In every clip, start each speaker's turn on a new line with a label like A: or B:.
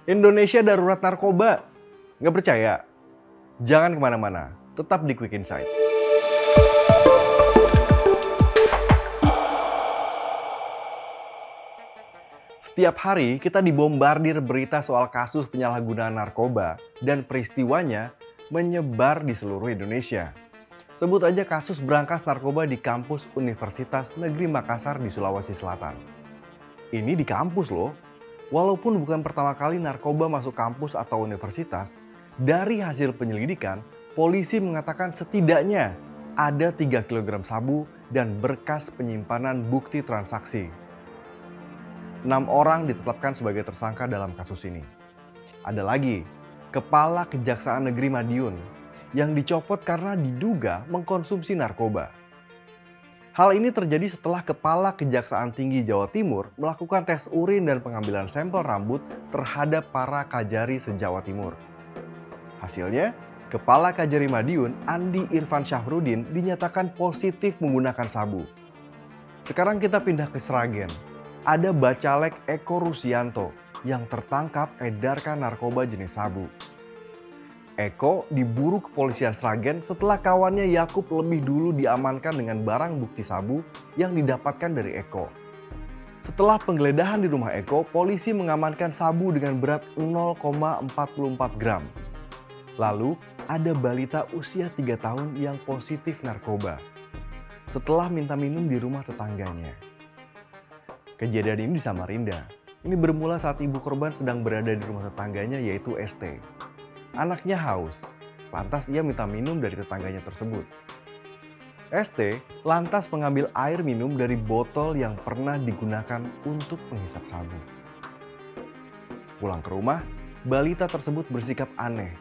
A: Indonesia darurat narkoba. Nggak percaya? Jangan kemana-mana, tetap di Quick Insight. Setiap hari kita dibombardir berita soal kasus penyalahgunaan narkoba dan peristiwanya menyebar di seluruh Indonesia. Sebut aja kasus brankas narkoba di kampus Universitas Negeri Makassar di Sulawesi Selatan. Ini di kampus loh. Walaupun bukan pertama kali narkoba masuk kampus atau universitas, dari hasil penyelidikan, polisi mengatakan setidaknya ada 3 kg sabu dan berkas penyimpanan bukti transaksi. 6 orang ditetapkan sebagai tersangka dalam kasus ini. Ada lagi, Kepala Kejaksaan Negeri Madiun yang dicopot karena diduga mengkonsumsi narkoba. Hal ini terjadi setelah Kepala Kejaksaan Tinggi Jawa Timur melakukan tes urin dan pengambilan sampel rambut terhadap para kajari se-Jawa Timur. Hasilnya, Kepala Kajari Madiun, Andi Irfan Syafruddin, dinyatakan positif menggunakan sabu. Sekarang kita pindah ke Sragen. Ada Bacalek Eko Rusianto yang tertangkap edarkan narkoba jenis sabu. Eko diburu kepolisian Sragen setelah kawannya Yakub lebih dulu diamankan dengan barang bukti sabu yang didapatkan dari Eko. Setelah penggeledahan di rumah Eko, polisi mengamankan sabu dengan berat 0,44 gram. Lalu ada balita usia 3 tahun yang positif narkoba setelah minta minum di rumah tetangganya. Kejadian ini di Samarinda. Ini bermula saat ibu korban sedang berada di rumah tetangganya yaitu ST. Anaknya haus, lantas ia minta minum dari tetangganya tersebut. ST lantas mengambil air minum dari botol yang pernah digunakan untuk menghisap sabu. Sepulang ke rumah, balita tersebut bersikap aneh,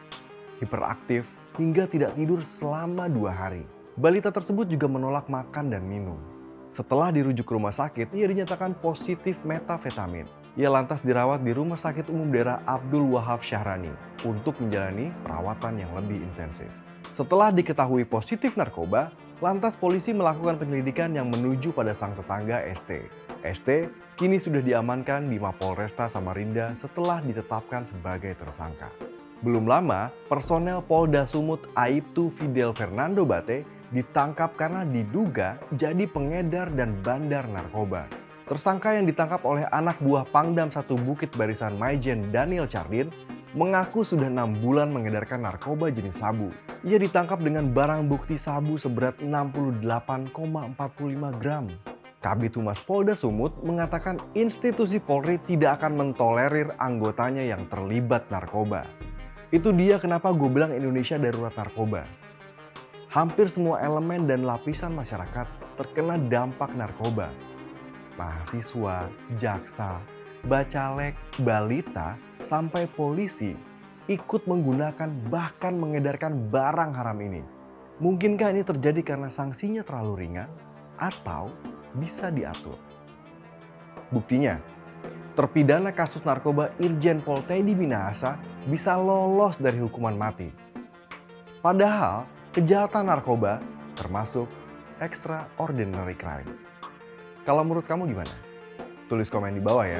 A: hiperaktif, hingga tidak tidur selama 2 hari. Balita tersebut juga menolak makan dan minum. Setelah dirujuk ke rumah sakit, ia dinyatakan positif metafetamin. Ia lantas dirawat di Rumah Sakit Umum Daerah Abdul Wahab Syahrani untuk menjalani perawatan yang lebih intensif. Setelah diketahui positif narkoba, lantas polisi melakukan penyelidikan yang menuju pada sang tetangga ST. ST kini sudah diamankan di Mapolresta Samarinda setelah ditetapkan sebagai tersangka. Belum lama, personel Polda Sumut Aibtu Fidel Fernando Bate ditangkap karena diduga jadi pengedar dan bandar narkoba. Tersangka yang ditangkap oleh anak buah Pangdam 1 Bukit Barisan Maijen Daniel Chardin mengaku sudah 6 bulan mengedarkan narkoba jenis sabu. Ia ditangkap dengan barang bukti sabu seberat 68,45 gram. Kabid Humas Polda Sumut mengatakan institusi Polri tidak akan mentolerir anggotanya yang terlibat narkoba. Itu dia kenapa gue bilang Indonesia darurat narkoba. Hampir semua elemen dan lapisan masyarakat terkena dampak narkoba. Mahasiswa, jaksa, bacalek, balita, sampai polisi ikut menggunakan bahkan mengedarkan barang haram ini. Mungkinkah ini terjadi karena sanksinya terlalu ringan atau bisa diatur? Buktinya, terpidana kasus narkoba Irjen Pol Teddy Minahasa bisa lolos dari hukuman mati. Padahal kejahatan narkoba termasuk extraordinary crime. Kalau menurut kamu gimana? Tulis komen di bawah ya.